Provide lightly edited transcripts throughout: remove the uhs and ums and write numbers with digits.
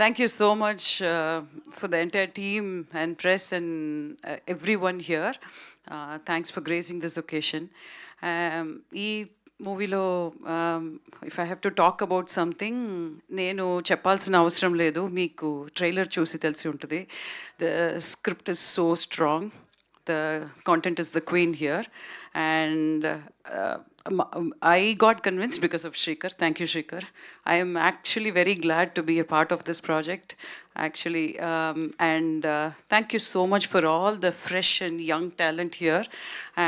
Thank you so much for the entire team and press and everyone here. Thanks for gracing this occasion. ఈ మూవీలో if I have to talk about something నేను చెప్పాల్సిన అవసరం లేదు, మీకు trailer చూసి తెలిసి ఉంటుంది. The script is so strong, the content is the queen here, and I got convinced because of Shrikar. Thank you, Shrikar. I am actually very glad to be a part of this project, actually, and thank you so much for all the fresh and young talent here,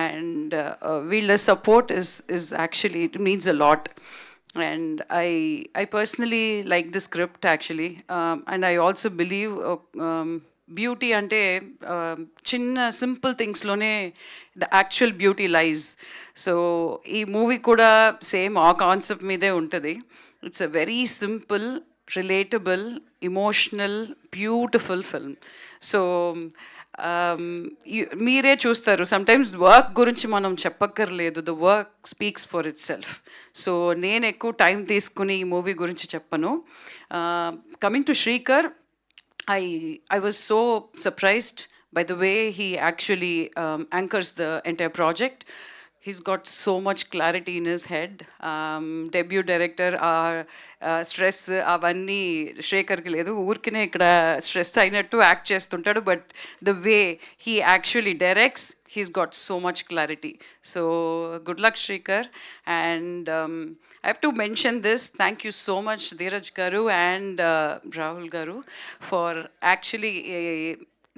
and the support is actually, it means a lot. And I personally like the script actually, and I also believe beauty అంటే చిన్న simple థింగ్స్లోనే the actual beauty lies. So ఈ movie కూడా same ఆ concept మీదే ఉంటుంది. It's a very simple, relatable, emotional, beautiful film. So మీరే చూస్తారు, సమ్టైమ్స్ వర్క్ గురించి మనం చెప్పక్కర్లేదు, the work speaks for itself. So నేను ఎక్కువ టైం తీసుకుని ఈ మూవీ గురించి చెప్పను. Coming to Srikar, I was so surprised by the way he actually anchors the entire project. He's got so much clarity in his head. Debut director, stress avanni Shrekharki ledu, urkine ikkada stress ainattu act chestuntadu, but the way he actually directs, he's got so much clarity. So good luck, Shrikar. And I have to mention this. Thank you so much, Dheeraj Garu and Rahul Garu, for actually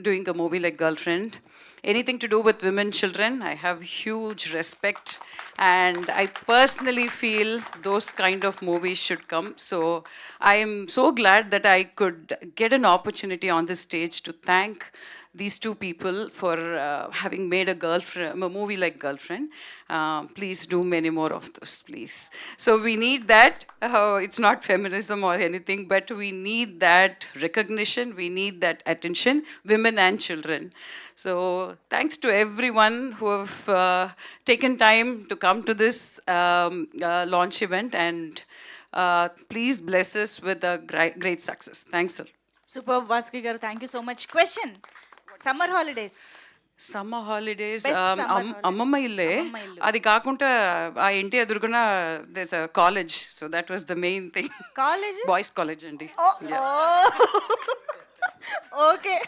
doing a movie like Girlfriend. Anything to do with women, children, I have huge respect, and I personally feel those kind of movies should come. So I am so glad that I could get an opportunity on this stage to thank these two people for having made a movie like Girlfriend. Please do many more of those, please. So we need that. It's not feminism or anything, but we need that recognition. We need that attention, women and children. So thanks to everyone who have taken time to come to this launch event, and please bless us with a great success. Thanks, sir. Super, Vaski garu, thank you so much. Question: summer holidays. Summer holidays Best summer holidays. అమ్మమ్మ ఇల్లే. అమ్మమ్మ ఇల్లు. అది కాకుండా ఆ ఇంటి ఎదురుగున there's college, so that was the main thing. College? Boys college అండి. Oh, oh. Okay.